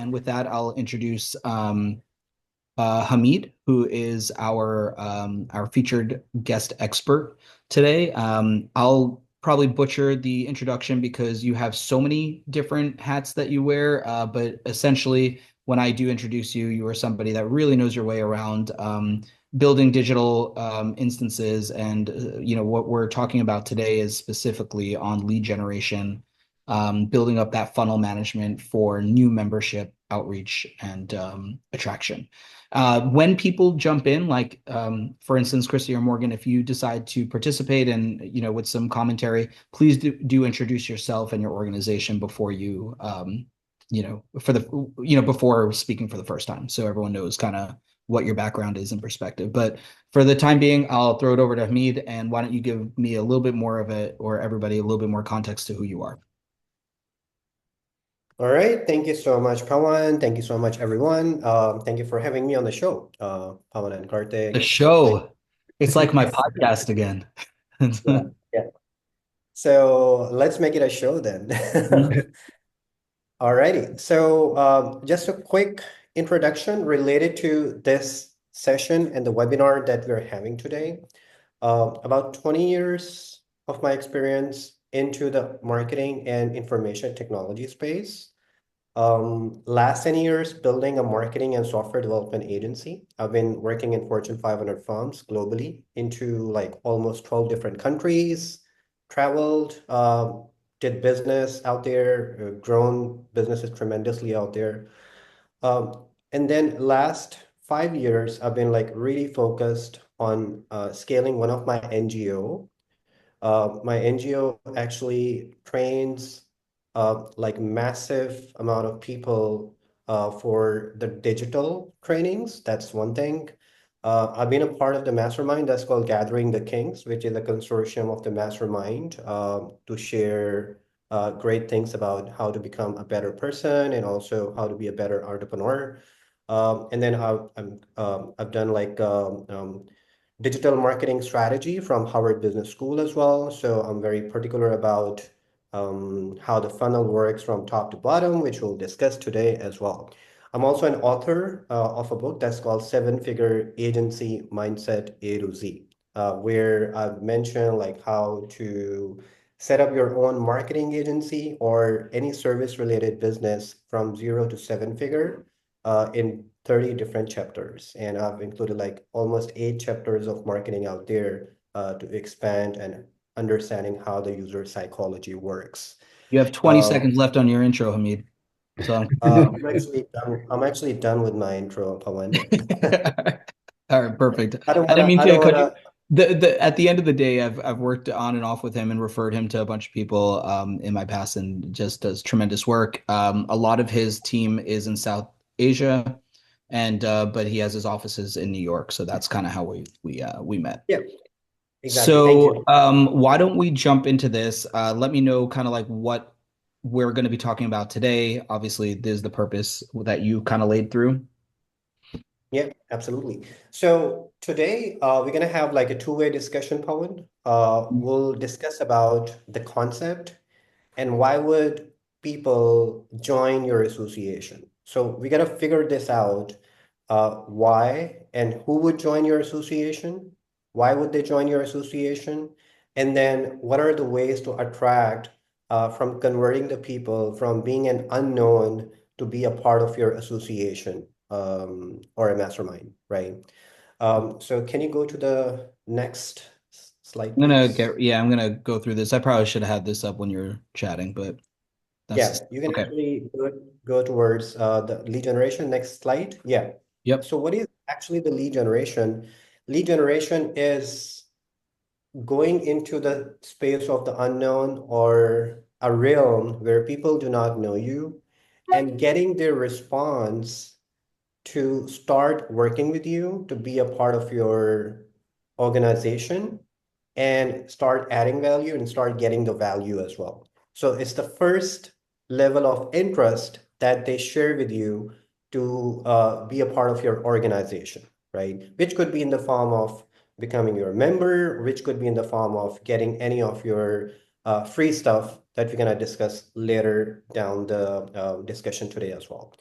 And with that, I'll introduce Hamid, who is our featured guest expert today. I'll probably butcher the introduction because you have so many different hats that you wear, but essentially, when I do introduce you, you are somebody that really knows your way around building digital instances. And what we're talking about today is specifically on lead generation, building up that funnel management for new membership outreach and attraction. When people jump in, like for instance, Christy or Morgan, if you decide to participate and with some commentary, please do introduce yourself and your organization before you for the before speaking for the first time, so everyone knows kind of what your background is in perspective. But for the time being, I'll throw it over to Hamid, and why don't you give me a little bit more of it, or everybody a little bit more context to who you are. All right. Thank you so much, Pawan. Thank you so much, everyone. Thank you for having me on the show, Pawan and The Karthik. show, it's like my podcast again. Yeah, yeah. So let's make it a show then. All righty. So just a quick introduction related to this session and the webinar that we're having today. About 20 years of my experience into the marketing and information technology space. Last 10 years building a marketing and software development agency. I've been working in Fortune 500 firms globally into like almost 12 different countries, traveled, did business out there, grown businesses tremendously out there. And then last 5 years, I've been like really focused on scaling one of my NGO. My NGO actually trains like massive amount of people for the digital trainings. That's one thing. I've been a part of the mastermind that's called Gathering the Kings, which is a consortium of the mastermind to share great things about how to become a better person and also how to be a better entrepreneur. And then I've done like digital marketing strategy from Harvard Business School as well. So I'm very particular about how the funnel works from top to bottom, which we'll discuss today as well. I'm also an author of a book that's called Seven Figure Agency Mindset A to Z, where I've mentioned like how to set up your own marketing agency or any service related business from 0 to 7 figure in 30 different chapters. And I've included like almost 8 chapters of marketing out there to expand and understanding how the user psychology works. You have 20 Um, seconds left on your intro, Hamid. So I'm actually done with my intro, Pawan. all right, perfect. I don't I didn't wanna, mean I to don't cut you. wanna, The at the end of the day, I've worked on and off with him and referred him to a bunch of people in my past, and just does tremendous work. A lot of his team is in South Asia, and but he has his offices in New York, so that's kind of how we met. yeah, exactly. Thank So, you. why don't we jump into this? Let me know kind of like what we're going to be talking about today. Obviously, this is the purpose that you kind of laid through. Yeah, absolutely. So today we're gonna have like a two-way discussion, Pawan. We'll discuss about the concept and why would people join your association. So we gotta figure this out, why and who would join your association, why would they join your association, and then what are the ways to attract from converting the people from being an unknown to be a part of your association or a mastermind, right? So can you go to the next slide, please? I'm gonna go through this. I probably should have had this up when you're chatting, but that's Yeah, just, you can okay. actually go towards the lead generation. Next slide. Yeah. Yep. So what is actually the lead generation? Lead generation is going into the space of the unknown or a realm where people do not know you and getting their response to start working with you to be a part of your organization and start adding value and start getting the value as well. So it's the first level of interest that they share with you to be a part of your organization, right? Which could be in the form of becoming your member, which could be in the form of getting any of your free stuff that we're going to discuss later down the discussion today as well.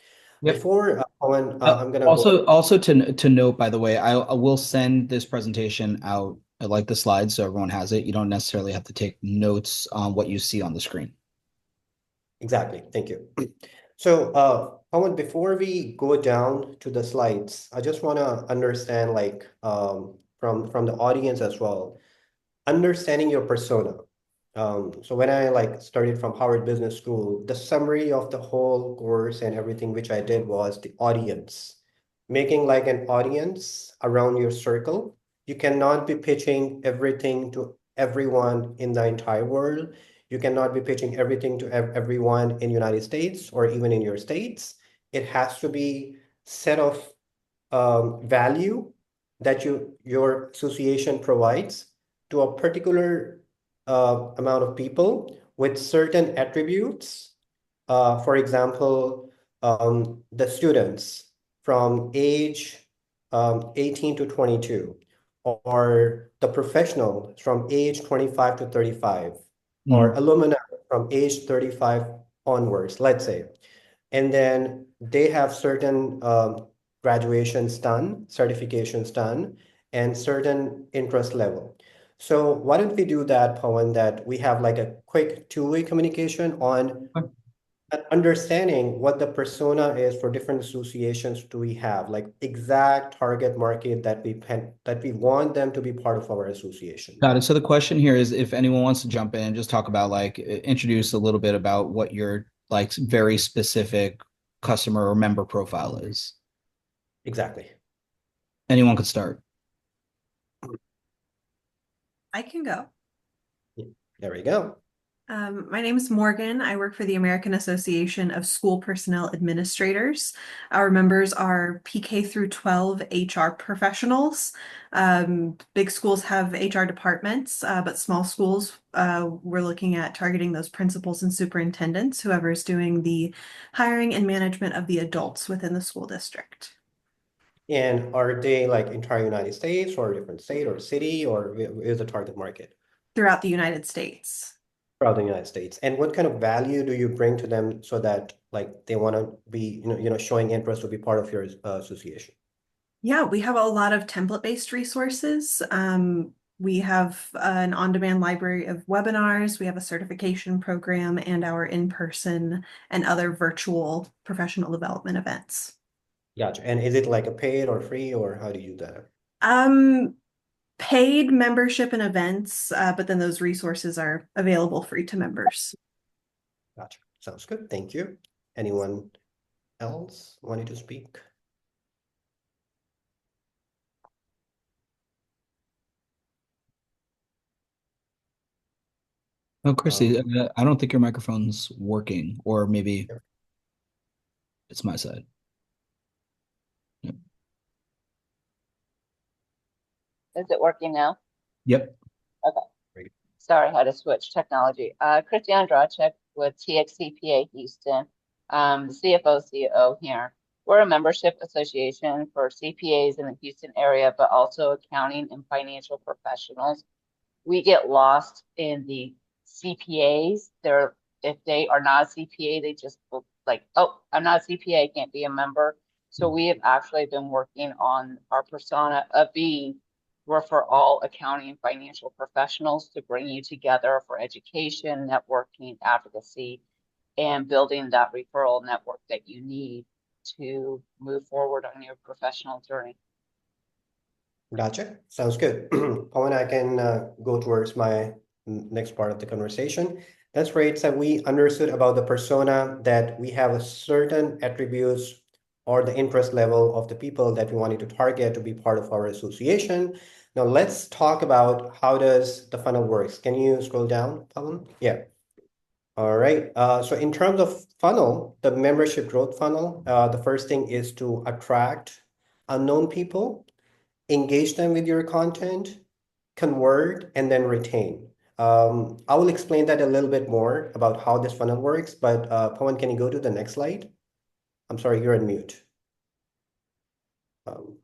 Yep. Before Owen, I'm gonna go. Also to note, by the way, I will send this presentation out like the slides so everyone has it. You don't necessarily have to take notes on what you see on the screen. Exactly. Thank you. So, Owen, before we go down to the slides, I just want to understand, like, from the audience as well, understanding your persona. So when I like started from Harvard Business School, the summary of the whole course and everything which I did was the audience, making like an audience around your circle. You cannot be pitching everything to everyone in the entire world. You cannot be pitching everything to everyone in United States or even in your states. It has to be set of value that your association provides to a particular amount of people with certain attributes. For example, the students from age 18 to 22, or the professional from age 25 to 35, or Mm. alumni from age 35 onwards, let's say. And then they have certain graduations done, certifications done, and certain interest level. So why don't we do that, Pawan, that we have like a quick two-way communication on understanding what the persona is for different associations do we have, like exact target market that we want them to be part of our association. Got it. So the question here is if anyone wants to jump in and just talk about like introduce a little bit about what your like very specific customer or member profile is. Exactly. Anyone could start. I can go. There we go. My name is Morgan. I work for the American Association of School Personnel Administrators. Our members are PK through 12 HR professionals. Big schools have HR departments, but small schools, we're looking at targeting those principals and superintendents, whoever is doing the hiring and management of the adults within the school district. And are they like entire United States or a different state or city, or is the target market Throughout the United States. throughout the United States? And what kind of value do you bring to them so that like they want to be, showing interest to be part of your association? Yeah, we have a lot of template-based resources. We have an on-demand library of webinars. We have a certification program and our in-person and other virtual professional development events. Gotcha. And is it like a paid or free, or how do you do that? Um, Paid membership and events, but then those resources are available free to members. Gotcha. Sounds good. Thank you. Anyone else wanting to speak? Oh, Chrissy, Um, I don't think your microphone's working, or maybe it's my side. Yep. Is it working now? Yep. Okay. Great. Sorry, I had to switch technology. Christiane Dracek with TXCPA Houston, the CFO, CEO here. We're a membership association for CPAs in the Houston area, but also accounting and financial professionals. We get lost in the CPAs. If they are not a CPA, they just look like, oh, I'm not a CPA, I can't be a member. So we have actually been working on our persona of being we're for all accounting and financial professionals to bring you together for education, networking, advocacy, and building that referral network that you need to move forward on your professional journey. Gotcha. Sounds good. Pawan, I can go towards my next part of the conversation. That's great. So we understood about the persona, that we have a certain attributes or the interest level of the people that we wanted to target to be part of our association. Now let's talk about how does the funnel works. Can you scroll down, Pawan? Yeah. All right. So in terms of funnel, the membership growth funnel, the first thing is to attract unknown people, engage them with your content, convert, and then retain. I will explain that a little bit more about how this funnel works, but Pawan, can you go to the next slide? I'm sorry, you're on mute. Um,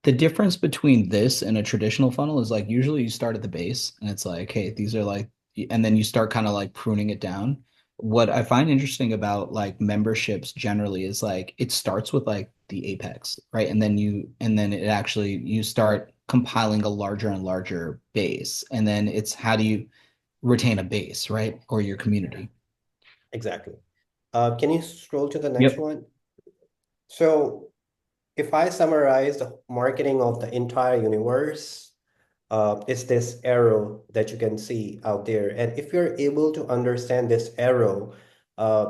The difference between this and a traditional funnel is like usually you start at the base and it's like, hey, these are like, and then you start kind of like pruning it down. what I find interesting about like memberships generally is like it starts with like the apex, right? And then it actually you start compiling a larger and larger base. And then it's how do you retain a base, right? Or your community. Exactly. Can you scroll to the next Yep. one? So if I summarize the marketing of the entire universe, it's this arrow that you can see out there. And if you're able to understand this arrow,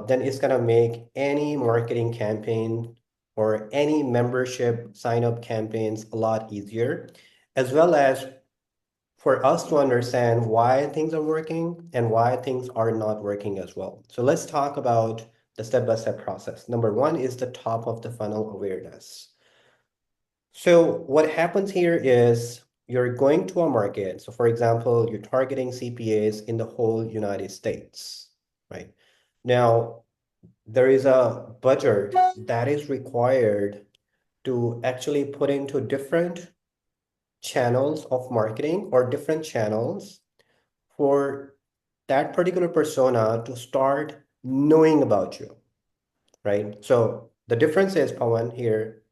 then it's gonna make any marketing campaign or any membership sign up campaigns a lot easier, as well as for us to understand why things are working and why things are not working as well. So let's talk about the step-by-step process. Number one is the top of the funnel awareness. So what happens here is you're going to a market. So for example, you're targeting CPAs in the whole United States, right? Now, there is a budget that is required to actually put into different channels of marketing or different channels for that particular persona to start knowing about you, right? So the difference is, Pawan, here,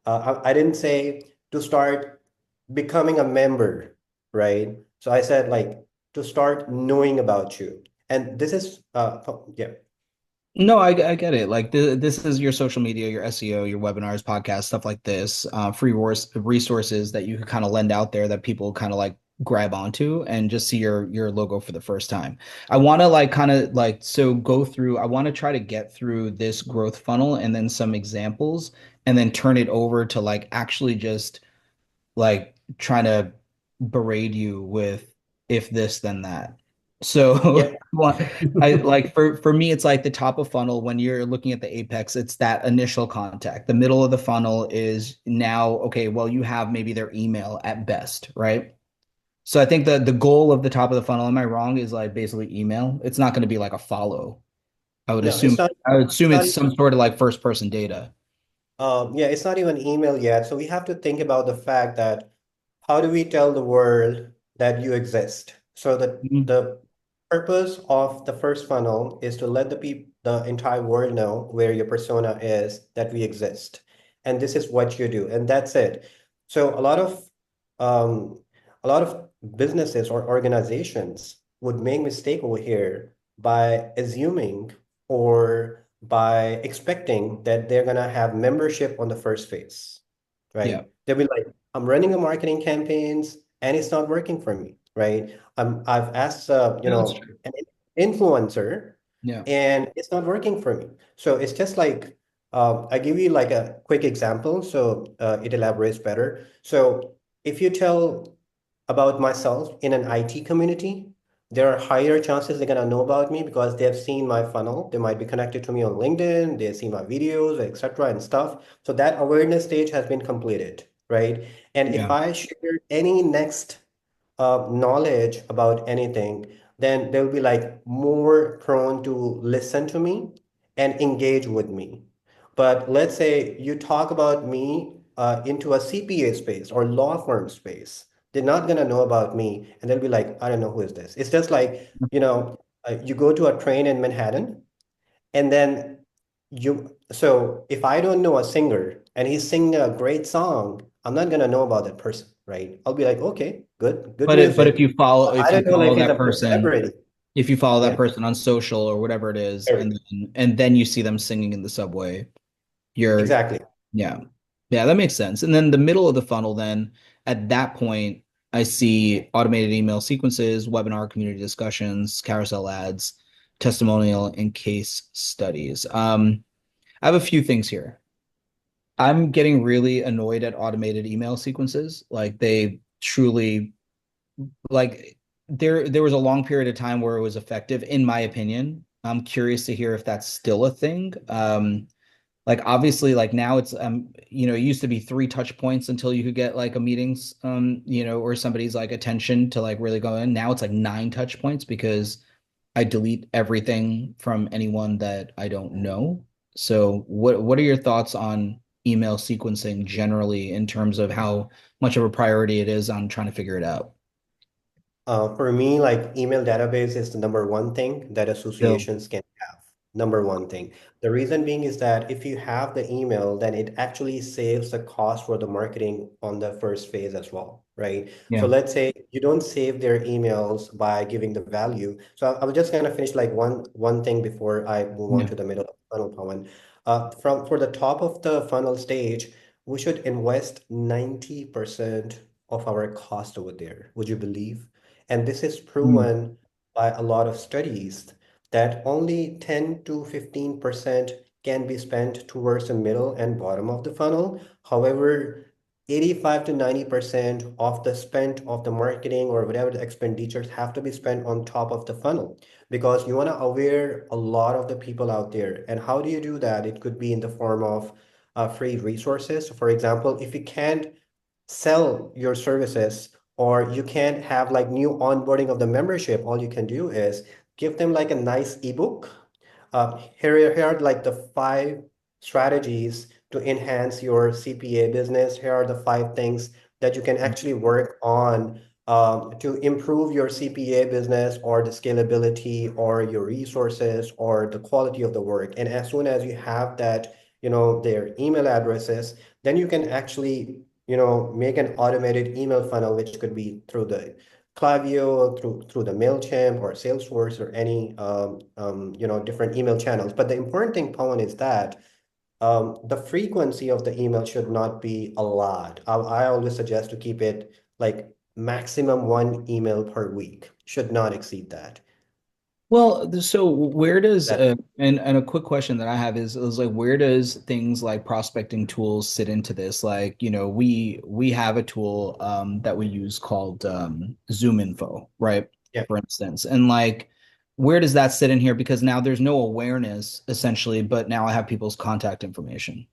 I didn't say to start becoming a member, right? So I said like to start knowing about you. And this is, yeah, No, I get it. Like this is your social media, your SEO, your webinars, podcasts, stuff like this, free resources that you could kind of lend out there that people kind of like grab onto and just see your logo for the first time. I want to like kind of like so go through. I want to try to get through this growth funnel and then some examples and then turn it over to like actually just like trying to berate you with if this then that. So yeah. I like for me it's like the top of funnel when you're looking at the apex it's that initial contact. The middle of the funnel is now okay, well you have maybe their email at best, right? So I think the goal of the top of the funnel, am I wrong, is like basically email. It's not going to be like a follow. I would No, assume I would it's assume not it's some sort of like first person data. yeah, it's not even email yet. So we have to think about the fact that how do we tell the world that you exist? So Mhm. the purpose of the first funnel is to let the entire world know where your persona is, that we exist. And this is what you do. And that's it. So um a lot of businesses or organizations would make mistake over here by assuming or by expecting that they're gonna have membership on the first phase, Yeah. right? They'll be like, I'm running a marketing campaigns and it's not working for me, right? I've asked, Yeah, that's true. an influencer Yeah. and it's not working for me. So it's just like, I give you like a quick example so it elaborates better. So if you tell about myself in an IT community, there are higher chances they're gonna know about me because they have seen my funnel. They might be connected to me on LinkedIn, they see my videos, etc. and stuff. So that awareness stage has been completed, right? And if Yeah. I share any next knowledge about anything, then they'll be like more prone to listen to me and engage with me. But let's say you talk about me into a CPA space or law firm space. They're not gonna know about me, and they'll be like, I don't know who is this. It's just like, you go to a train in Manhattan, and then so if I don't know a singer and he's singing a great song, I'm not gonna know about that person, right? I'll be like, okay, good But music. if I you don't know like follow he's that a person, celebrity. if you follow that Yeah. person on social or whatever it is, Sure. and then you see them singing in the subway, you're Exactly. yeah. Yeah, that makes sense. And then the middle of the funnel, then at that point, I see automated email sequences, webinar community discussions, carousel ads, testimonial, and case studies. I have a few things here. I'm getting really annoyed at automated email sequences. Like they truly like there was a long period of time where it was effective, in my opinion. I'm curious to hear if that's still a thing. Like obviously like now it's it used to be three touch points until you could get like a meetings or somebody's like attention to like really go in. Now it's like nine touch points because I delete everything from anyone that I don't know. So what are your thoughts on email sequencing generally in terms of how much of a priority it is on trying to figure it out? For me, like email database is the number one thing that Still. associations can number one thing. The reason being is that if you have the email, then it actually saves the cost for the marketing on the first phase as well, right? So Yeah. let's say you don't save their emails by giving the value. So I was just gonna finish like one thing before I move on Yeah. to the middle of the funnel, Pawan. For the top of the funnel stage, we should invest 90% of our cost over there. Would you believe? And this is Mm. proven by a lot of studies that only 10 to 15% can be spent towards the middle and bottom of the funnel. However, 85 to 90% of the spent of the marketing or whatever the expenditures have to be spent on top of the funnel because you want to aware a lot of the people out there. And how do you do that? It could be in the form of free resources. For example, if you can't sell your services or you can't have like new onboarding of the membership, all you can do is give them like a nice ebook. Here are like the 5 strategies to enhance your CPA business. Here are the 5 things that you can actually work on to improve your CPA business or the scalability or your resources or the quality of the work. And as soon as you have that, their email addresses, then you can actually, make an automated email funnel, which could be through the Klaviyo, through the MailChimp or Salesforce or any different email channels. But the important thing, Pawan, is that the frequency of the email should not be a lot. I always suggest to keep it like maximum 1 email per week. Should not exceed that. Well, so where does That and a quick question that I have is like where does things like prospecting tools sit into this? Like, we have a tool that we use called Zoom Info, right? yeah. For instance. And like where does that sit in here? Because now there's no awareness essentially, but now I have people's contact information.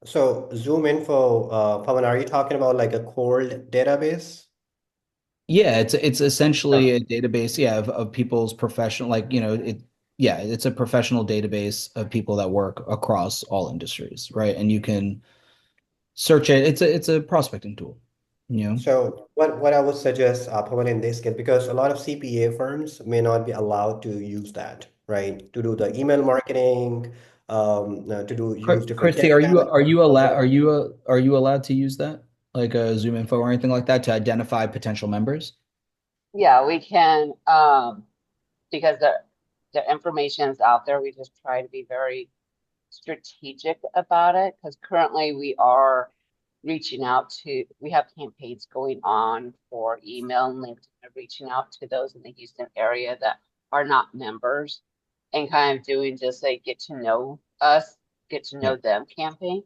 So Zoom Info, Pawan, are you talking about like a cold database? Yeah, it's essentially Okay. a database, yeah, of people's professional, like, yeah, it's a professional database of people that work across all industries, right? And you can search it. It's a prospecting tool, you know? So what I would suggest, Pawan, in this case, because a lot of CPA firms may not be allowed to use that, right? To do the email marketing, to do use different Christy, are you campaigns. are you allowed are you allowed to use that? Like a Zoom info or anything like that to identify potential members? Yeah, we can, because the information is out there. We just try to be very strategic about it because currently we have campaigns going on for email and LinkedIn, reaching out to those in the Houston area that are not members and kind of doing just a get to know us, get to Yeah. know them campaign.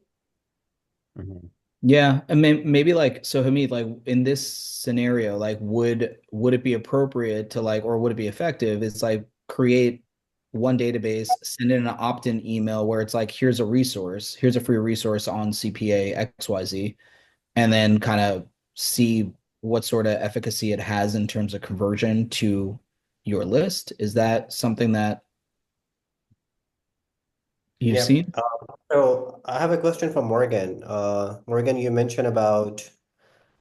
Mhm. Yeah, and maybe like so Hamid, like in this scenario, like would it be appropriate to like or would it be effective? It's like create one database, send in an opt-in email where it's like here's a resource, here's a free resource on CPA XYZ, and then kind of see what sort of efficacy it has in terms of conversion to your list. Is that something that you've Yeah. seen? So I have a question from Morgan. Morgan, you mentioned about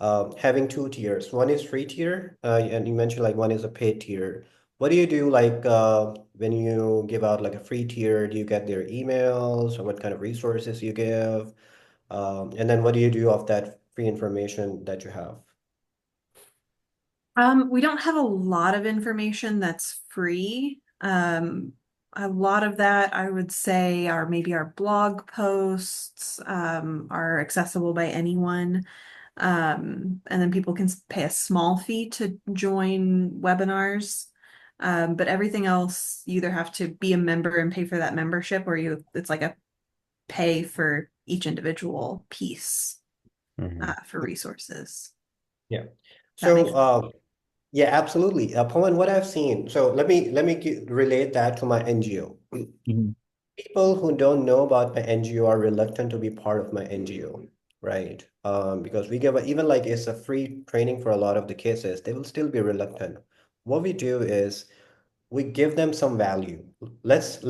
having 2 tiers. One is free tier, and you mentioned like one is a paid tier. What do you do like when you give out like a free tier? Do you get their emails or what kind of resources you give? And then what do you do of that free information that you have? We don't have a lot of information that's free. A lot of that I would say are maybe our blog posts, are accessible by anyone. And then people can pay a small fee to join webinars. But everything else, you either have to be a member and pay for that membership, or it's like a pay for each individual piece, Mhm. for resources. Yeah. That makes So yeah, absolutely. Pawan, what I've seen. So let me relate that to my NGO. Mhm. People who don't know about my NGO are reluctant to be part of my NGO, right? Because we give even like it's a free training for a lot of the cases, they will still be reluctant. What we do is we give them some value. Let's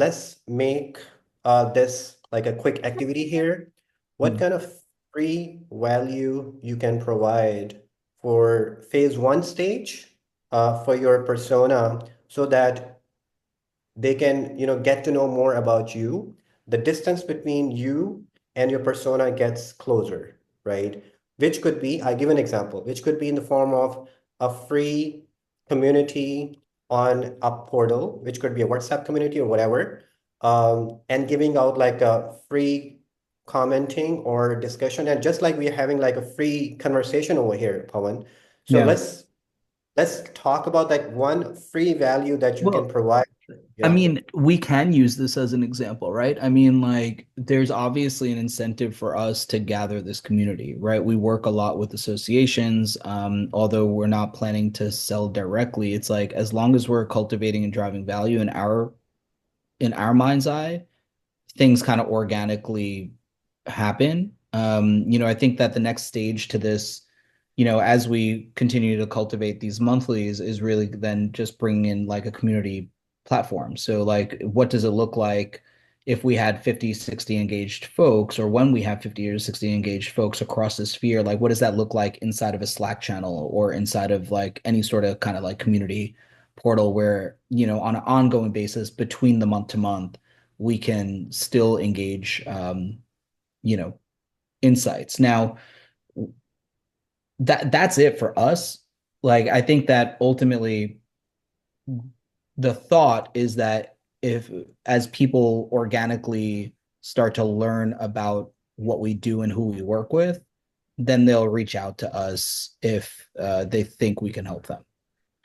make this like a quick activity here. What Mhm. kind of free value you can provide for phase 1 stage for your persona so that they can, get to know more about you. The distance between you and your persona gets closer, right? Which could be, I give an example, which could be in the form of a free community on a portal, which could be a WhatsApp community or whatever, and giving out like a free commenting or discussion. And just like we're having like a free conversation over here, Pawan. So Yeah. let's talk about like one free value that you can Well, provide. I Yeah, mean, we can use this as an example, right? I mean, like, there's obviously an incentive for us to gather this community, right? We work a lot with associations. Although we're not planning to sell directly, it's like as long as we're cultivating and driving value in our mind's eye, things kind of organically happen. I think that the next stage to this, as we continue to cultivate these monthlies, is really then just bringing in like a community platform. So, like, what does it look like if we had 50, 60 engaged folks, or when we have 50 or 60 engaged folks across the sphere? Like, what does that look like inside of a Slack channel or inside of like any sort of kind of like community portal where, on an ongoing basis between the month to month, we can still engage you know insights. Now that's it for us. Like, I think that ultimately the thought is that if as people organically start to learn about what we do and who we work with, then they'll reach out to us if they think we can help them.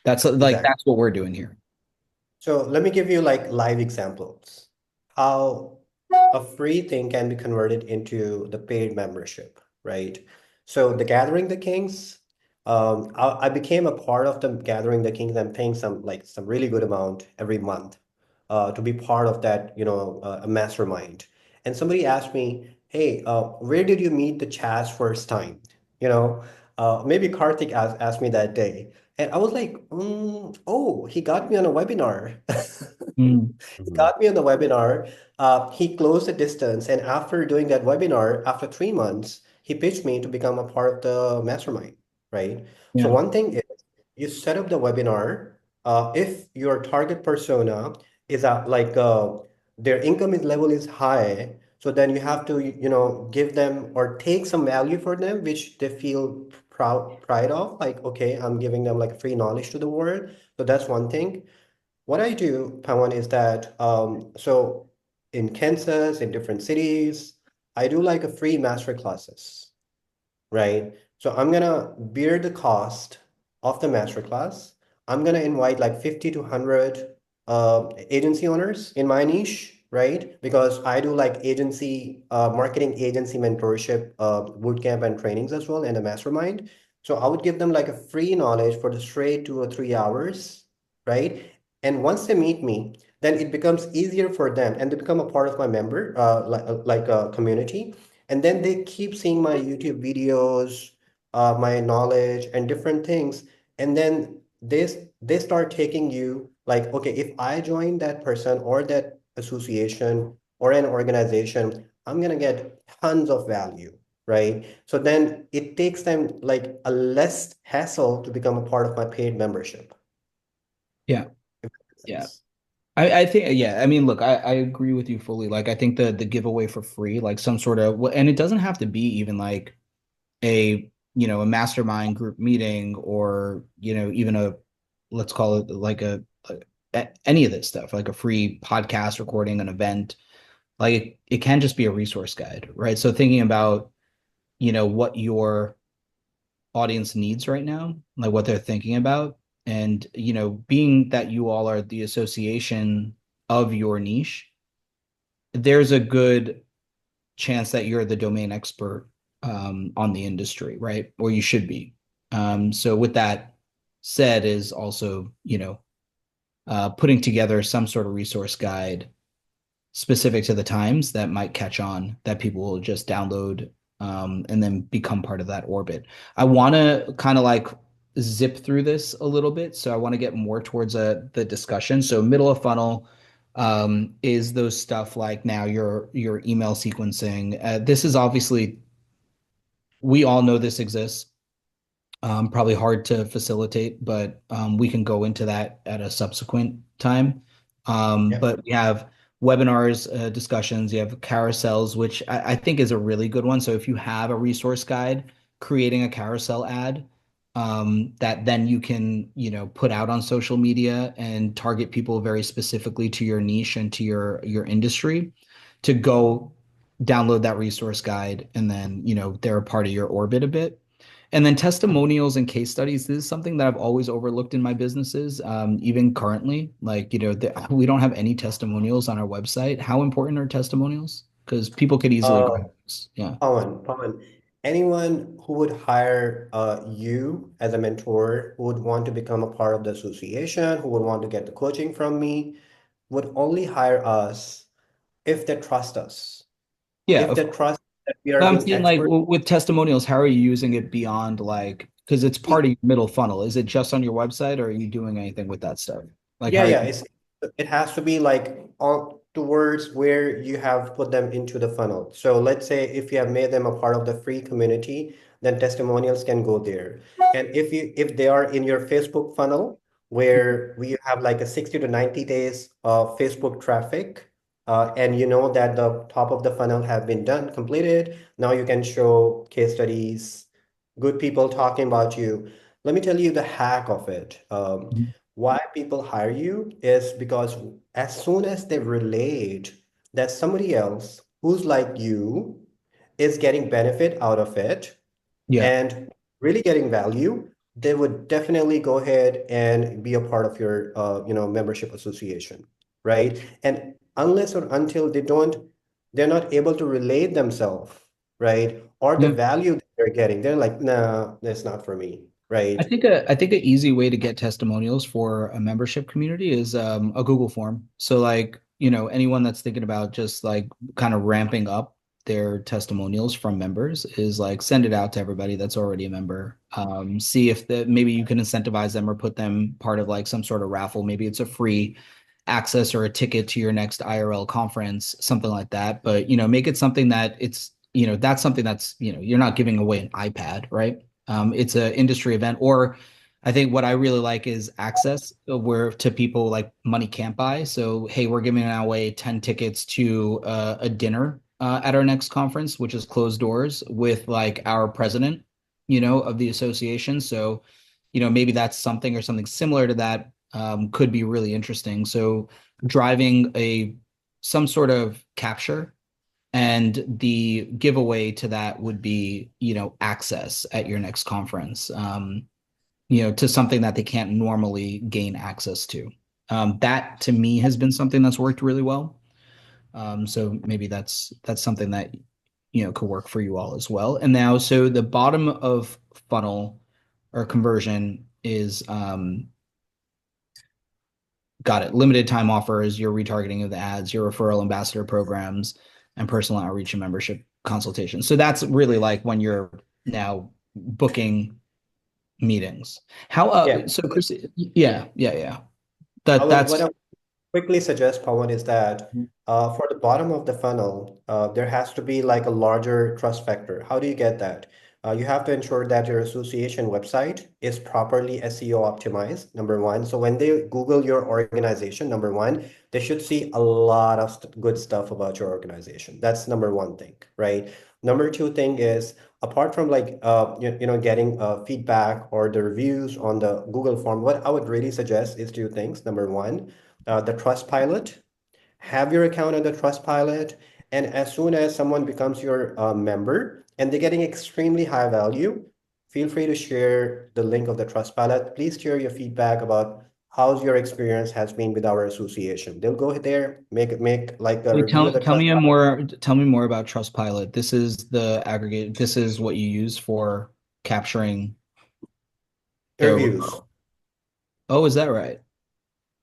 exactly. That's what we're doing here. So let me give you like live examples how a free thing can be converted into the paid membership, right? So the Gathering the Kings, I became a part of the Gathering the Kings. I'm paying some really good amount every month to be part of that, a mastermind. And somebody asked me, hey, where did you meet the Chaz first time? You know, maybe Karthik asked me that day. And I was like, oh, he got me on a webinar. Mm, He Mhm. got me on the webinar. He closed the distance. And after doing that webinar, after 3 months, he pitched me to become a part of the mastermind, right? So yeah. one thing is you set up the webinar. If your target persona is at like their income is level is high, so then you have to, give them or take some value for them, which they feel pride of. Like, okay, I'm giving them like free knowledge to the world. So that's one thing. What I do, Pawan, is that so in Kansas, in different cities, I do like a free master classes, right? So I'm gonna bear the cost of the masterclass. I'm gonna invite like 50 to 100 agency owners in my niche, right? Because I do like agency marketing agency mentorship bootcamp and trainings as well and a mastermind. So I would give them like a free knowledge for the straight 2 or 3 hours, right? And once they meet me, then it becomes easier for them and they become a part of my member like a community, and then they keep seeing my YouTube videos, my knowledge and different things. And then they start taking you like, okay, if I join that person or that association or an organization, I'm gonna get tons of value, right? So then it takes them like a less hassle to become a part of my paid membership. Yeah. If that makes Yeah. sense. I think, yeah, I mean, look, I agree with you fully. Like, I think the giveaway for free, like some sort of, and it doesn't have to be even like a mastermind group meeting, or, even let's call it like any of this stuff, like a free podcast recording, an event. Like, it can just be a resource guide, right? So thinking about, what your audience needs right now, like what they're thinking about. And, being that you all are the association of your niche, there's a good chance that you're the domain expert on the industry, right? Or you should be. So with that said, is also, putting together some sort of resource guide specific to the times that might catch on, that people will just download and then become part of that orbit. I want to kind of like zip through this a little bit. So I want to get more towards the discussion. So middle of funnel is those stuff like now your email sequencing. This is obviously, we all know this exists. Probably hard to facilitate, but we can go into that at a subsequent time. Yeah. But we have webinars, discussions, you have carousels, which I think is a really good one. So if you have a resource guide, creating a carousel ad that then you can, put out on social media and target people very specifically to your niche and to your industry to go download that resource guide, and then, they're a part of your orbit a bit. And then testimonials and case studies, this is something that I've always overlooked in my businesses, even currently. Like, we don't have any testimonials on our website. How important are testimonials? Because people could easily Uh, grab this. Yeah. Pawan, anyone who would hire you as a mentor, who would want to become a part of the association, who would want to get the coaching from me, would only hire us if they trust us. Yeah, If of they course. trust that we are But I'm being saying like expert. with testimonials, how are you using it beyond like, because it's part of your middle funnel. Is it just on your website or are you doing anything with that stuff? Like how Yeah, are yeah. you? It has to be like on towards where you have put them into the funnel. So let's say if you have made them a part of the free community, then testimonials can go there. And if they are in your Facebook funnel, where we have like a 60 to 90 days of Facebook traffic, and you know that the top of the funnel have been done, completed, now you can show case studies, good people talking about you. Let me tell you the hack of it. Why people hire you is because as soon as they relate that somebody else who's like you is getting benefit out of it Yeah. and really getting value, they would definitely go ahead and be a part of your membership association, right? And unless or until they're not able to relate themselves, right? Or the Yeah. value that they're getting, they're like, nah, that's not for me, right? I think an easy way to get testimonials for a membership community is a Google form. So like, anyone that's thinking about just like kind of ramping up their testimonials from members is like send it out to everybody that's already a member. See if maybe you can incentivize them or put them part of like some sort of raffle. Maybe it's a free access or a ticket to your next IRL conference, something like that. But make it something that it's, that's something that's, you're not giving away an iPad, right? It's an industry event, or I think what I really like is access where to people like money can't buy. So, hey, we're giving away 10 tickets to a dinner at our next conference, which is closed doors with like our president, of the association. So, maybe that's something or something similar to that could be really interesting. So, driving some sort of capture, and the giveaway to that would be, access at your next conference, to something that they can't normally gain access to. That to me has been something that's worked really well. So maybe that's something that, could work for you all as well. And now, so the bottom of funnel or conversion is got it. Limited time offers, your retargeting of the ads, your referral ambassador programs, and personal outreach and membership consultations. So that's really like when you're now booking meetings. How Yeah. so Chris, yeah, yeah, yeah. I That will, what that's I quickly suggest, Pawan, is that for the bottom of the funnel, there has to be like a larger trust factor. How do you get that? You have to ensure that your association website is properly SEO optimized, number one. So when they Google your organization, number one, they should see a lot of good stuff about your organization. That's number one thing, right? Number two thing is, apart from like getting feedback or the reviews on the Google form, what I would really suggest is two things. Number one, the Trustpilot. Have your account on the Trustpilot, and as soon as someone becomes your member and they're getting extremely high value, feel free to share the link of the Trustpilot. Please share your feedback about how's your experience has been with our association. They'll go there, make like a wait, review of the Trustpilot. tell me more about Trustpilot. This is the aggregate, this is what you use for capturing the Reviews. referral. Oh, is that right?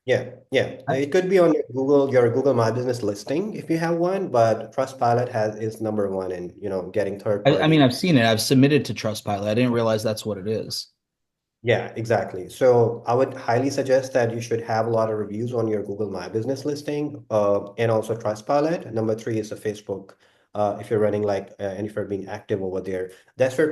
Yeah, yeah. I, It could be on your Google My Business listing if you have one, but Trustpilot has is number one in, getting third I mean, party. I've seen it. I've submitted to Trustpilot. I didn't realize that's what it is. Yeah, exactly. So I would highly suggest that you should have a lot of reviews on your Google My Business listing, and also Trustpilot. Number three is the Facebook. If you're running like, and if you're being active over there, that's where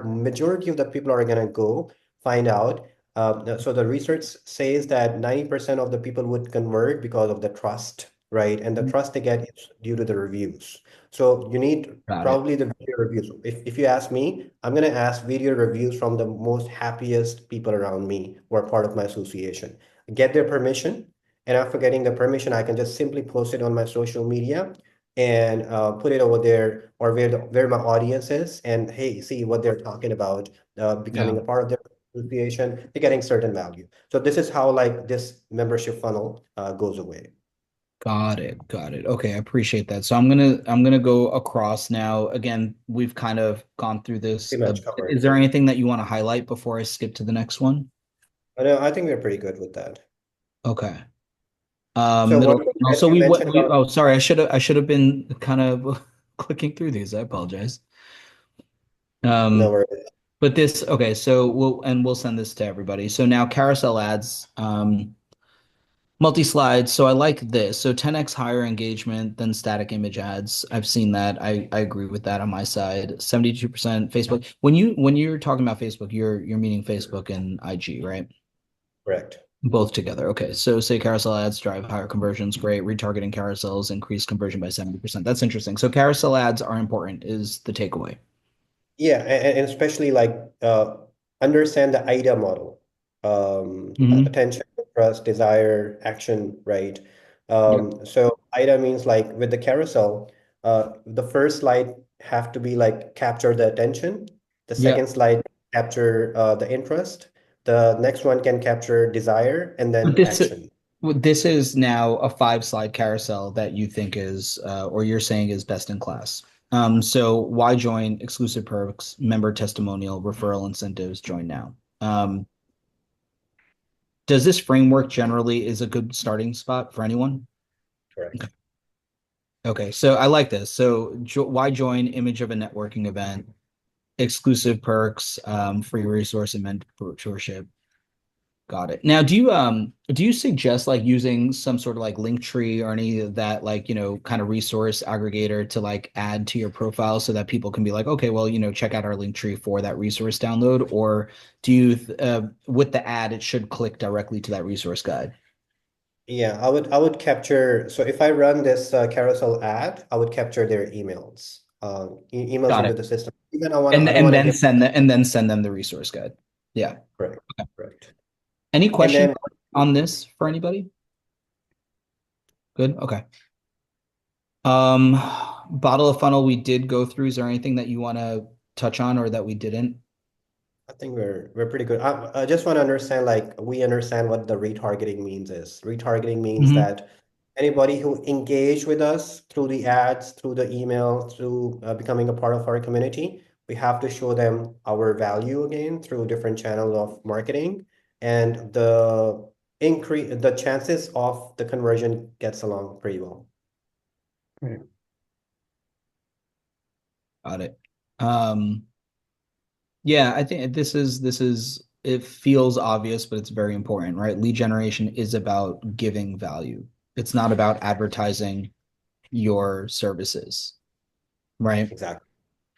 majority of the people are gonna go find out. So the research says that 90% of the people would convert because of the trust, right? And the trust they get is due to the reviews. So you need Got it. probably the video reviews. If you ask me, I'm going to ask video reviews from the most happiest people around me who are part of my association. Get their permission. And after getting the permission, I can just simply post it on my social media and put it over there or where my audience is. And hey, see what they're talking about, Yeah. becoming a part of their association, they're getting certain value. So this is how like this membership funnel goes away. Got it. Got it. Okay, I appreciate that. So I'm gonna go across now. Again, we've kind of gone through this. Pretty much covered. Is there anything that you want to highlight before I skip to the next one? I think we're pretty good with that. Okay. So Middle what funnel. as So you what mentioned we about oh sorry, I should have been kind of clicking through these. I apologize. no Um, worries. but this okay, so we'll send this to everybody. So now carousel ads. Multi-slide. So I like this. So 10x higher engagement than static image ads. I've seen that. I agree with that on my side. 72% Facebook. When you're talking about Facebook, you're meaning Facebook and IG, right? Correct. Both together. Okay. So say carousel ads drive higher conversions. Great. Retargeting carousels increase conversion by 70%. That's interesting. So carousel ads are important, is the takeaway. Yeah, and especially like understand the IDA model. Hmm. Attention, trust, desire, action, right? Yeah. So IDA means like with the carousel, the first slide have to be like capture the attention. The Yeah. second slide capture the interest. The next one can capture desire and But then action. this is now a 5 slide carousel that you think is, or you're saying is best in class. So why join exclusive perks, member testimonial, referral incentives, join now. Does this framework generally is a good starting spot for anyone? Correct. Okay, so I like this. So why join image of a networking event, exclusive perks, free resource and mentorship. Got it. Now, do you suggest like using some sort of like link tree or any of that like, kind of resource aggregator to like add to your profile so that people can be like, okay, well, check out our link tree for that resource download, or do you with the ad it should click directly to that resource guide? Yeah, I would capture. So if I run this carousel ad, I would capture their emails, emails Got into it. the system. Even And I don't and want to then give send them the resource guide. Yeah. correct, correct. Any And questions then on this for anybody? Good. Okay. Bottle of funnel we did go through. Is there anything that you want to touch on or that we didn't? I think we're pretty good. I just want to understand, like, we understand what the retargeting means is. Retargeting means Mhm. that anybody who engage with us through the ads, through the email, through becoming a part of our community, we have to show them our value again through different channels of marketing, and the chances of the conversion gets along pretty well. Right. Got it. Um, yeah, I think this is it feels obvious, but it's very important, right? Lead generation is about giving value. It's not about advertising your services, right? Exactly.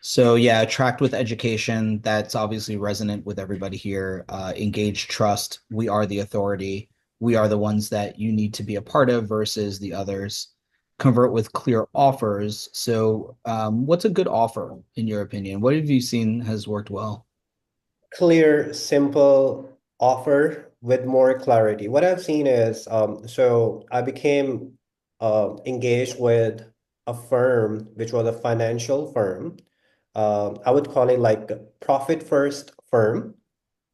So yeah, attract with education. That's obviously resonant with everybody here. Engage trust. We are the authority. We are the ones that you need to be a part of versus the others. Convert with clear offers. So, what's a good offer in your opinion? What have you seen has worked well? Clear, simple offer with more clarity. What I've seen is, so I became engaged with a firm, which was a financial firm. I would call it like a profit first firm,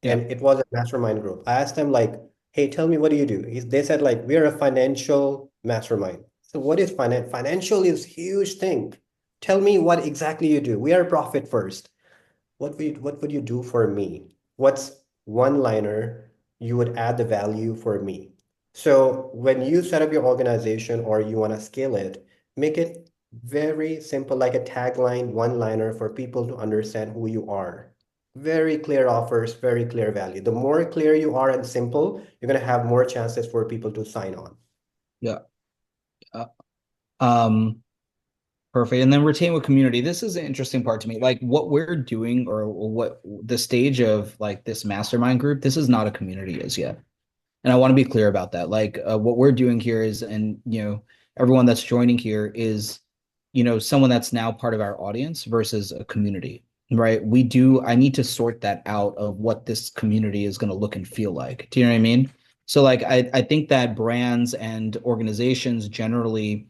Yeah, and it was a mastermind group. I asked them like, "Hey, tell me, what do you do?" They said like, "We are a financial mastermind." So what is finance? Financial is huge thing. Tell me what exactly you do. We are profit first. What would you do for me? What's one liner you would add the value for me? So when you set up your organization or you want to scale it, make it very simple, like a tagline, one liner for people to understand who you are. Very clear offers, very clear value. The more clear you are and simple, you're going to have more chances for people to sign on. yeah. Uh, um, Perfect. And then retain with community. This is an interesting part to me. Like what we're doing or what the stage of like this mastermind group, this is not a community as yet. And I want to be clear about that. Like what we're doing here is, and everyone that's joining here is, someone that's now part of our audience versus a community, right? I need to sort that out of what this community is going to look and feel like. Do you know what I mean? So like I think that brands and organizations generally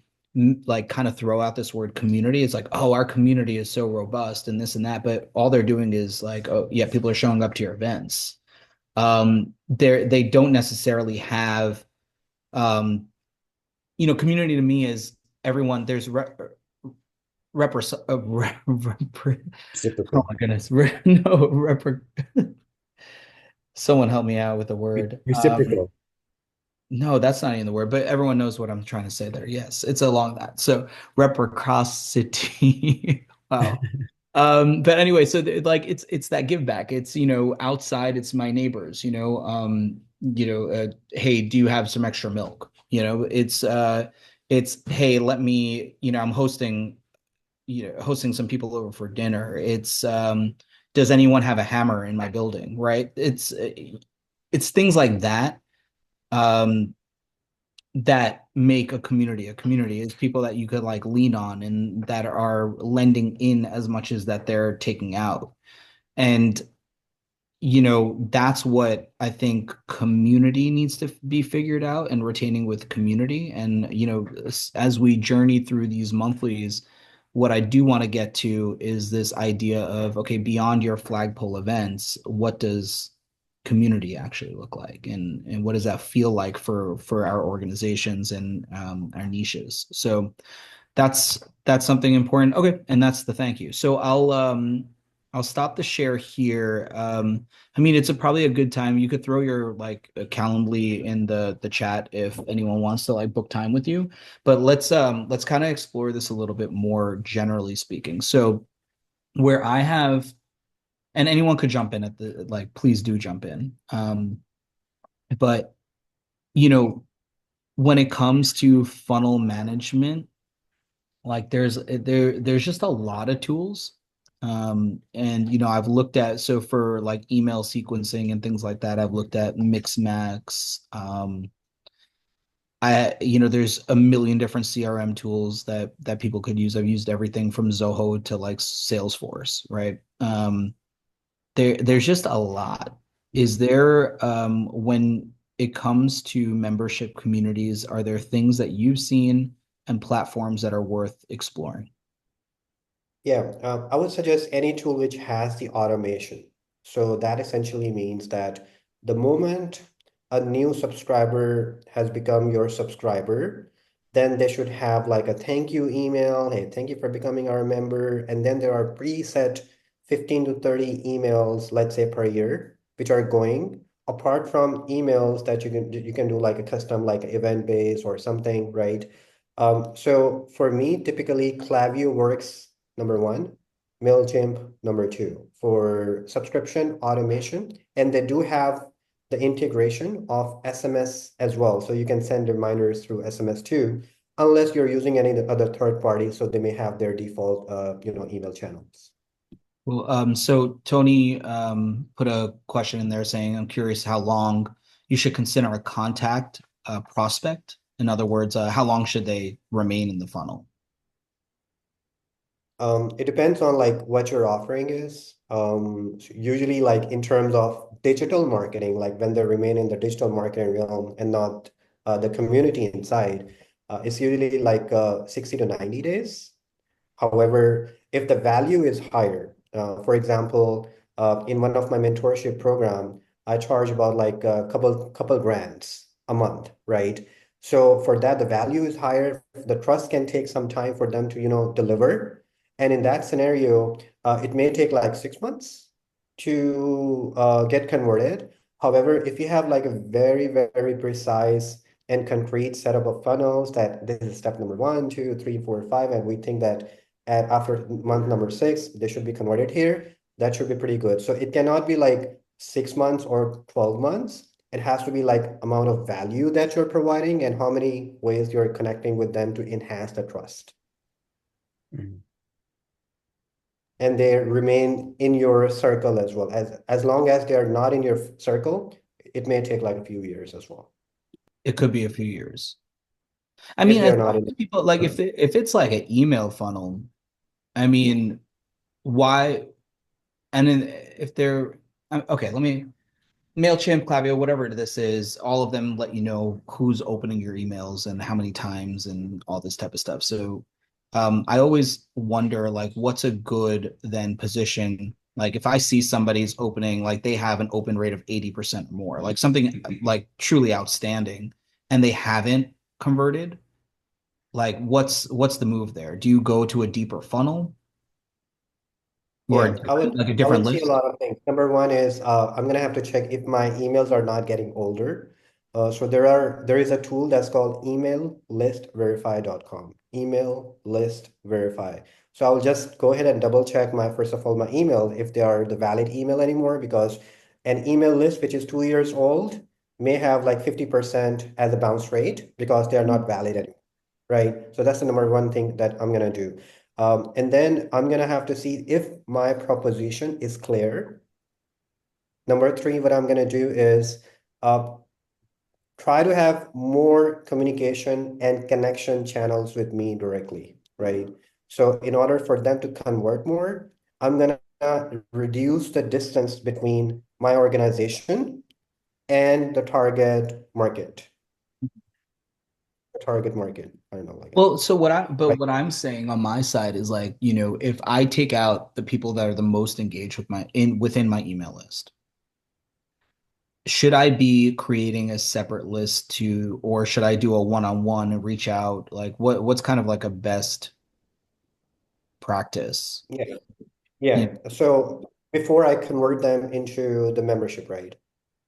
like kind of throw out this word community. It's like, oh, our community is so robust and this and that, but all they're doing is like, oh yeah, people are showing up to your events. They don't necessarily have community to me is everyone. There's oh Reciprocal. my goodness. No, someone help me out with the word. Reciprocal. No, that's not even the word, but everyone knows what I'm trying to say there. Yes, it's along that. So reciprocity. Wow. But anyway, so like it's that give back. It's outside, it's my neighbors, hey, do you have some extra milk? It's hey, let me, I'm hosting some people over for dinner. It's does anyone have a hammer in my building, right? It's things like that um that make a community. A community is people that you could like lean on and that are lending in as much as that they're taking out. And that's what I think community needs to be figured out and retaining with community. And, as we journey through these monthlies, what I do want to get to is this idea of, okay, beyond your flagpole events, what does community actually look like? And what does that feel like for our organizations and our niches? So that's something important. Okay, and that's the thank you. So I'll stop the share here. I mean, it's probably a good time. You could throw your like Calendly in the chat if anyone wants to like book time with you. But let's kind of explore this a little bit more generally speaking. So where I have, and anyone could jump in at the like, please do jump in. But you know, when it comes to funnel management, like there's just a lot of tools. And I've looked at, so for like email sequencing and things like that, I've looked at Mixmax. There's a million different CRM tools that people could use. I've used everything from Zoho to like Salesforce, right? There's just a lot. Is there when it comes to membership communities, are there things that you've seen and platforms that are worth exploring? Yeah, I would suggest any tool which has the automation. So that essentially means that the moment a new subscriber has become your subscriber, then they should have like a thank you email. Hey, thank you for becoming our member. And then there are preset 15 to 30 emails, let's say per year, which are going apart from emails that you can do like a custom, like event based or something, right? So for me, typically Klaviyo works number one, MailChimp number two for subscription automation. And they do have the integration of SMS as well. So you can send reminders through SMS too, unless you're using any other third party. So they may have their default, email channels. Well, so Tony put a question in there saying, I'm curious how long you should consider a contact prospect. In other words, how long should they remain in the funnel? It depends on like what your offering is. Usually like in terms of digital marketing, like when they remain in the digital marketing realm and not the community inside, it's usually like 60 to 90 days. However, if the value is higher, for example, in one of my mentorship program, I charge about like a couple grands a month, right? So for that, the value is higher. The trust can take some time for them to, deliver. And in that scenario, it may take like 6 months to get converted. However, if you have like a very, very precise and concrete setup of funnels that this is step number 1, 2, 3, 4, 5, and we think that after month number 6, they should be converted here. That should be pretty good. So it cannot be like 6 months or 12 months. It has to be like amount of value that you're providing and how many ways you're connecting with them to enhance the trust. Mhm. And they remain in your circle as well. As long as they are not in your circle, it may take like a few years as well. It could be a few years. I If mean, they as are not long in as people like the if it's like an email funnel, I mean, why? And then if they're okay, let me MailChimp, Klaviyo, whatever this is, all of them let you know who's opening your emails and how many times and all this type of stuff. So I always wonder like what's a good then position. Like if I see somebody's opening, like they have an open rate of 80% or more, like something like truly outstanding, and they haven't converted, like what's the move there? Do you go to a deeper funnel or Yeah, I would like a I different would see a list? lot of things. Number one is I'm gonna have to check if my emails are not getting older. So there is a tool that's called emaillistverify.com. Email list verify. So I'll just go ahead and double check my first of all my email if they are the valid email anymore, because an email list which is 2 years old may have like 50% as a bounce rate because they are not valid anymore, right? So that's the number one thing that I'm gonna do. And then I'm gonna have to see if my proposition is clear. Number three, what I'm gonna do is uh, try to have more communication and connection channels with me directly, right? So in order for them to convert more, I'm gonna reduce the distance between my organization and the target market. The target market. I don't know, like Well, so right. what I'm saying on my side is like, if I take out the people that are the most engaged with within my email list, should I be creating a separate list or should I do a one-on-one and reach out? Like what's kind of like a best practice? Yeah, Yeah. yeah. So before I convert them into the membership, right?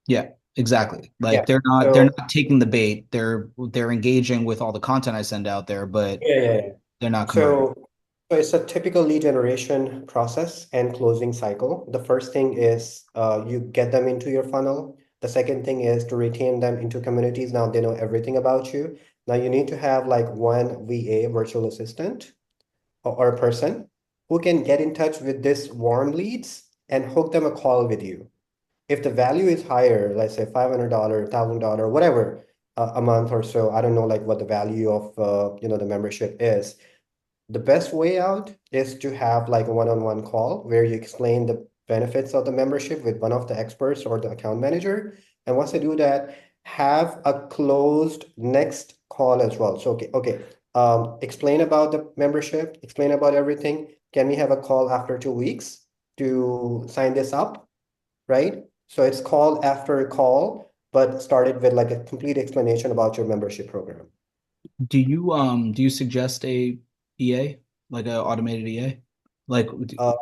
Yeah, exactly. Yeah. Like they're So not taking the bait. They're engaging with all the content I send out there, but yeah, yeah, yeah. they're not converting. So so it's a typical lead generation process and closing cycle. The first thing is you get them into your funnel. The second thing is to retain them into communities. Now they know everything about you. Now you need to have like one VA, virtual assistant, or a person who can get in touch with this warm leads and hook them a call with you. If the value is higher, let's say $500, $1,000, whatever, a month or so, I don't know like what the value of the membership is. The best way out is to have like a one-on-one call where you explain the benefits of the membership with one of the experts or the account manager. And once I do that, have a closed next call as well. So okay, explain about the membership, explain about everything. Can we have a call after 2 weeks to sign this up? Right? So it's call after call, but started with like a complete explanation about your membership program. Do you suggest a EA, like a automated EA? Like Uh,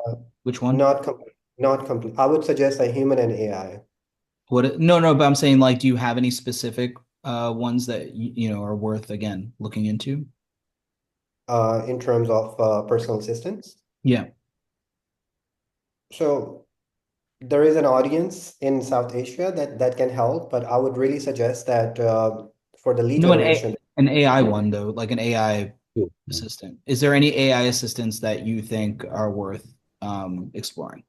which one? not complete, not complete. I would suggest a human and AI, No, but I'm saying like do you have any specific ones that are worth again looking into? in terms of personal assistants. Yeah. So there is an audience in South Asia that can help, but I would really suggest that for the lead No, generation. an AI one though, like an AI assistant. Is there any AI assistants that you think are worth exploring?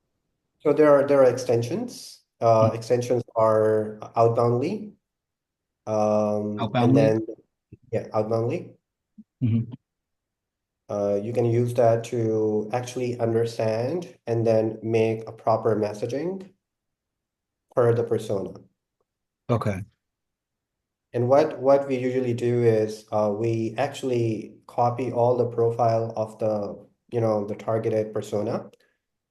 So there are extensions. Extensions are outboundly, and Outboundly? then yeah, outboundly. Mhm. You can use that to actually understand and then make a proper messaging per the persona. Okay. And what we usually do is we actually copy all the profile of the targeted persona,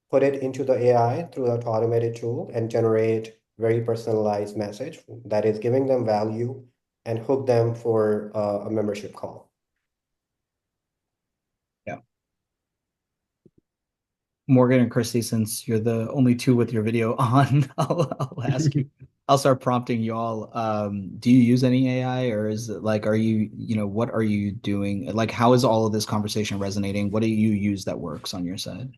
put it into the AI through that automated tool and generate very personalized message that is giving them value and hook them for a membership call. Yeah. Morgan and Christy, since you're the only two with your video on, I'll ask you. I'll start prompting y'all. Do you use any AI or is it like, what are you doing? Like, how is all of this conversation resonating? What do you use that works on your side?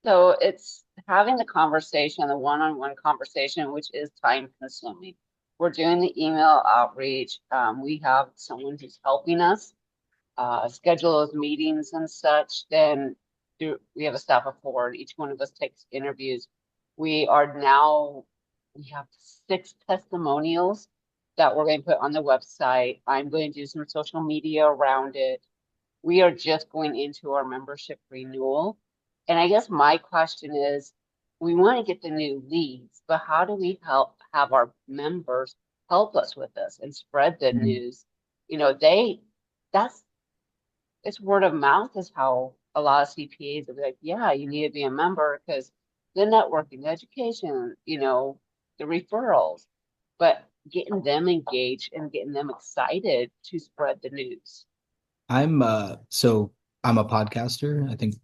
So it's having the conversation, the one-on-one conversation, which is time consuming. We're doing the email outreach. We have someone who's helping us schedule those meetings and such, then we have a staff of 4, and each one of us takes interviews. We have 6 testimonials that we're going to put on the website. I'm going to do some social media around it. We are just going into our membership renewal. And I guess my question is, we want to get the new leads, but how do we have our members help us with this and spread the news? That's it's word of mouth is how a lot of CPAs will be like, yeah, you need to be a member because the networking, the education, the referrals, but getting them engaged and getting them excited to spread the news. So I'm a podcaster. I think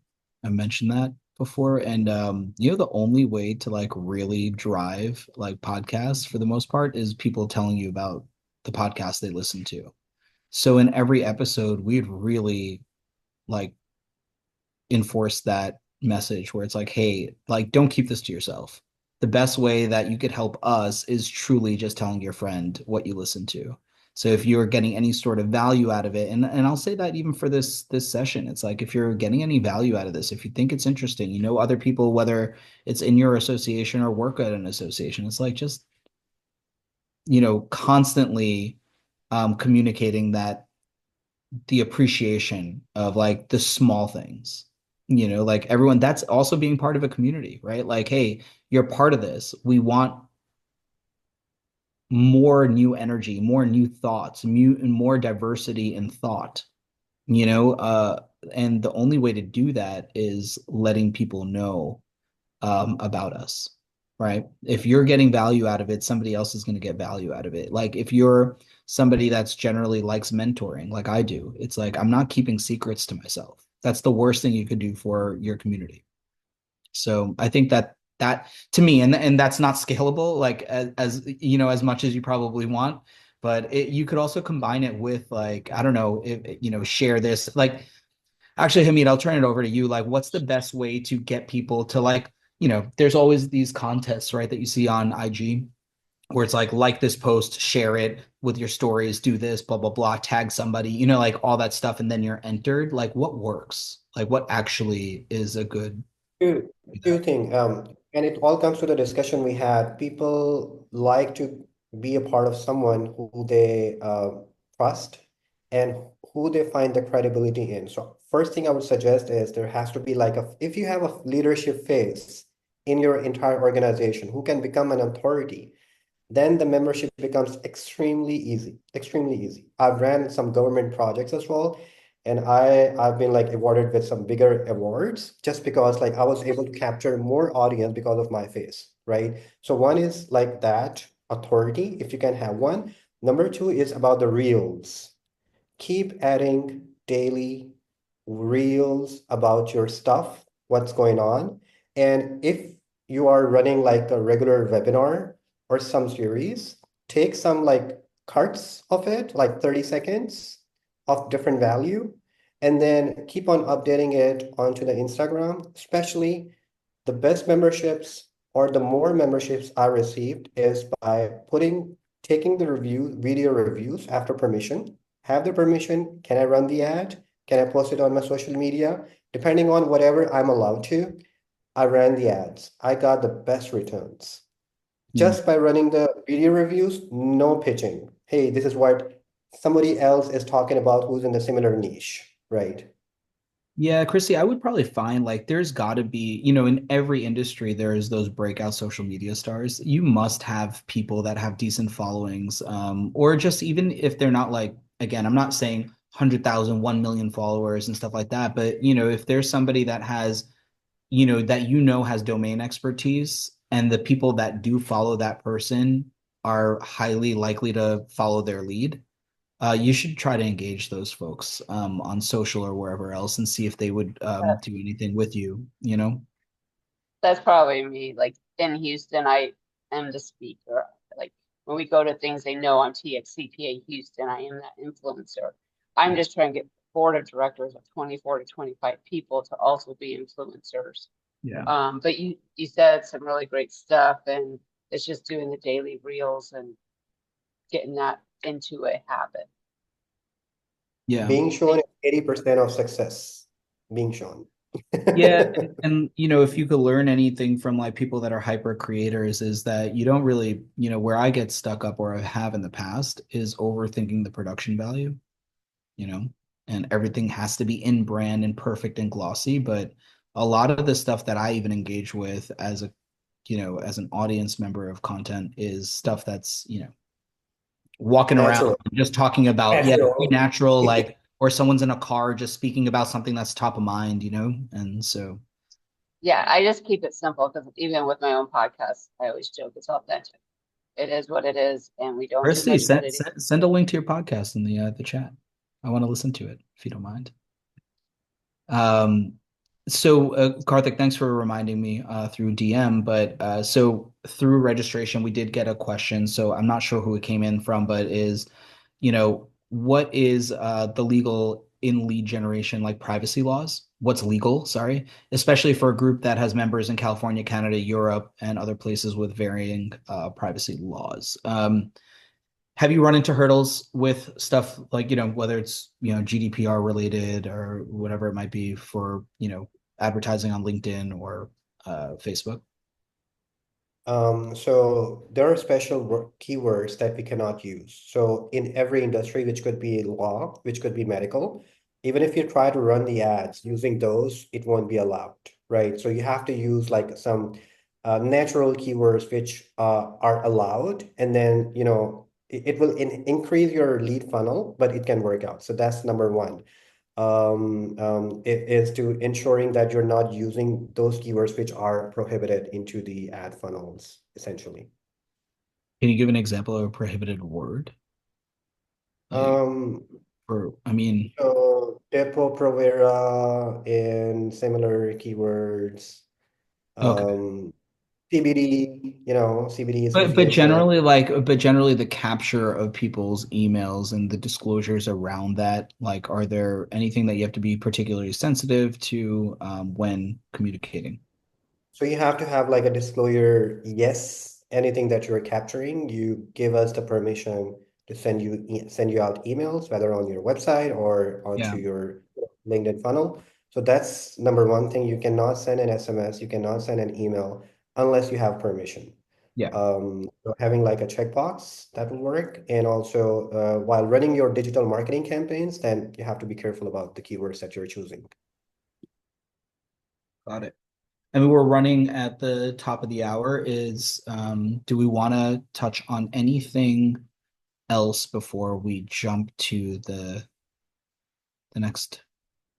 I mentioned that before. And the only way to like really drive like podcasts for the most part is people telling you about the podcast they listen to. So in every episode, we'd really like enforce that message where it's like, hey, like don't keep this to yourself. The best way that you could help us is truly just telling your friend what you listen to. So if you're getting any sort of value out of it, and I'll say that even for this session, it's like if you're getting any value out of this, if you think it's interesting, other people, whether it's in your association or work at an association, it's like just constantly communicating that the appreciation of like the small things, like everyone that's also being part of a community, right? Like, hey, you're part of this. We want more new energy, more new thoughts, more diversity in thought, and the only way to do that is letting people know about us, right? If you're getting value out of it, somebody else is going to get value out of it. Like if you're somebody that's generally likes mentoring, like I do, it's like I'm not keeping secrets to myself. That's the worst thing you could do for your community. So I think that to me, and that's not scalable, like as much as you probably want, but you could also combine it with like, I don't know, share this. Like, actually, Hamid, I'll turn it over to you. Like, what's the best way to get people to like, there's always these contests, right, that you see on IG where it's like this post, share it with your stories, do this, blah, blah, blah, tag somebody, like all that stuff. And then you're entered. Like, what works? Like, what actually is a good Two, do two that? things. And it all comes to the discussion we had. People like to be a part of someone who they trust and who they find the credibility in. So first thing I would suggest is there has to be like if you have a leadership phase in your entire organization who can become an authority, then the membership becomes extremely easy, extremely easy. I've ran some government projects as well, and I've been like awarded with some bigger awards just because like I was able to capture more audience because of my face, right? So one is like that authority, if you can have one. Number two is about the reels. Keep adding daily reels about your stuff, what's going on. And if you are running like a regular webinar or some series, take some like cuts of it, like 30 seconds of different value, and then keep on updating it onto the Instagram. Especially the best memberships or the more memberships I received is by taking the video reviews after permission. Have the permission, can I run the ad? Can I post it on my social media? Depending on whatever I'm allowed to, I ran the ads. I got the best returns. Mm. Just by running the video reviews, no pitching. Hey, this is what somebody else is talking about who's in the similar niche, right? Yeah, Chrissy, I would probably find like there's got to be, in every industry, there's those breakout social media stars. You must have people that have decent followings, or just even if they're not like, again, I'm not saying 100,000, 1 million followers and stuff like that, but if there's somebody that has, that has domain expertise, and the people that do follow that person are highly likely to follow their lead, you should try to engage those folks on social or wherever else and see if they would do anything with you. That's probably me. Like in Houston, I am the speaker. Like when we go to things, they know I'm TXCPA Houston. I am that influencer. I'm just trying to get board of directors of 24 to 25 people to also be influencers. Yeah. But you said some really great stuff, and it's just doing the daily reels and getting that into a habit. Yeah. Being shown is 80% of success. Being shown. Yeah, and if you could learn anything from like people that are hyper creators is that you don't really, where I get stuck up or I have in the past is overthinking the production value, you know, and everything has to be in brand and perfect and glossy. But a lot of the stuff that I even engage with as as an audience member of content is stuff that's, walking around Natural. just talking about, yeah, be Natural. natural, like, or someone's in a car just speaking about something that's top of mind, and so. Yeah, I just keep it simple because even with my own podcast, I always joke it's authentic. It is what it is, and we don't do Christy, much send, editing. send send a link to your podcast in the chat. I want to listen to it if you don't mind. Um, so Karthik, thanks for reminding me through DM. But so through registration, we did get a question. So I'm not sure who it came in from, but what is the legal in lead generation like privacy laws? What's legal? Sorry, especially for a group that has members in California, Canada, Europe, and other places with varying privacy laws. Have you run into hurdles with stuff like, whether it's, GDPR related or whatever it might be for, advertising on LinkedIn or Facebook? So there are special keywords that we cannot use. So in every industry, which could be law, which could be medical, even if you try to run the ads using those, it won't be allowed, right? So you have to use like some natural keywords which are allowed, and then it will increase your lead funnel, but it can work out. So that's number one. It is to ensuring that you're not using those keywords which are prohibited into the ad funnels, essentially. Can you give an example of a prohibited word? Like, Um, I mean, so Depo Provera and similar keywords. okay. Um, CBD, CBD is But easy but as well. generally the capture of people's emails and the disclosures around that, like, are there anything that you have to be particularly sensitive to when communicating? So you have to have like a disclosure. Yes, anything that you're capturing, you give us the permission to send you out emails, whether on your website or onto Yeah, your LinkedIn funnel. So that's number one thing. You cannot send an SMS, you cannot send an email unless you have permission. yeah. So having like a checkbox that will work. And also, while running your digital marketing campaigns, then you have to be careful about the keywords that you're choosing. Got it. I mean, we're running at the top of the hour. Do we want to touch on anything else before we jump to the next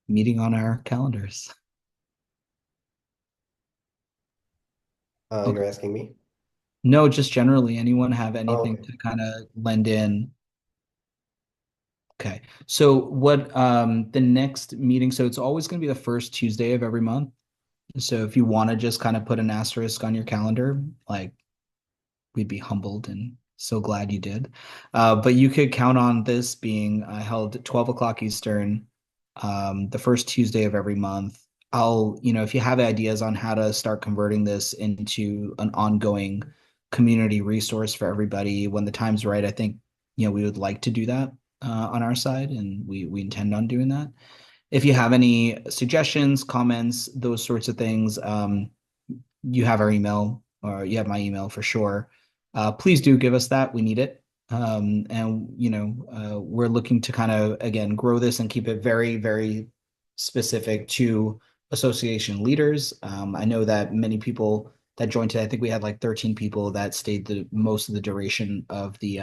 meeting on our calendars? You're Okay. asking me? No, just generally, anyone have Oh, anything okay. to kind of lend in? Okay. So what the next meeting, so it's always going to be the first Tuesday of every month. So if you want to just kind of put an asterisk on your calendar, like, we'd be humbled and so glad you did. But you could count on this being held at 12 o'clock Eastern, the first Tuesday of every month. If you have ideas on how to start converting this into an ongoing community resource for everybody when the time's right, I think, we would like to do that on our side, and we intend on doing that. If you have any suggestions, comments, those sorts of things, you have our email or you have my email for sure. Please do give us that. We need it. And we're looking to kind of again grow this and keep it very, very specific to association leaders. I know that many people that joined today, I think we had like 13 people that stayed the most of the duration of the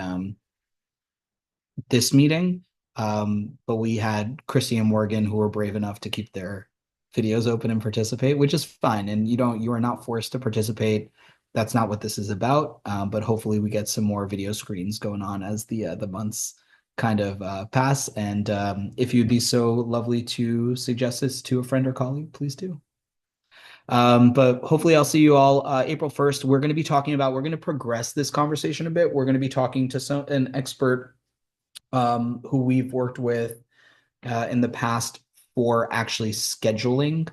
this meeting. But we had Christy and Morgan who were brave enough to keep their videos open and participate, which is fine. And you are not forced to participate. That's not what this is about. But hopefully we get some more video screens going on as the months kind of pass. And if you'd be so lovely to suggest this to a friend or colleague, please do. But hopefully I'll see you all April 1st. We're going to progress this conversation a bit. We're going to be talking to an expert who we've worked with in the past for actually scheduling,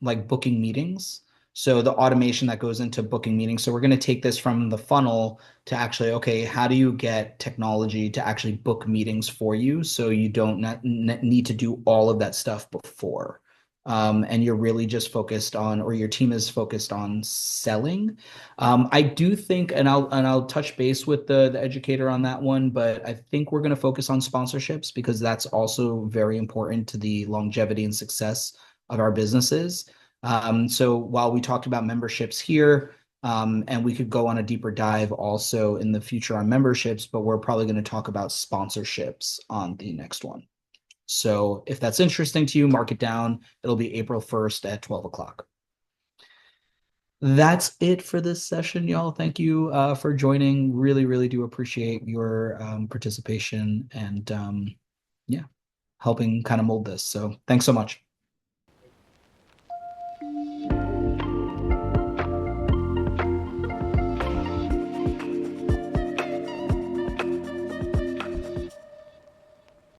like booking meetings. So the automation that goes into booking meetings. So we're going to take this from the funnel to actually, okay, how do you get technology to actually book meetings for you so you don't need to do all of that stuff before? And you're really just focused on, or your team is focused on selling. I do think, and I'll touch base with the educator on that one, but I think we're going to focus on sponsorships because that's also very important to the longevity and success of our businesses. So while we talked about memberships here, and we could go on a deeper dive also in the future on memberships, but we're probably going to talk about sponsorships on the next one. So if that's interesting to you, mark it down. It'll be April 1st at 12 o'clock. That's it for this session, y'all. Thank you for joining. Really, really do appreciate your participation and yeah, helping kind of mold this. So thanks so much.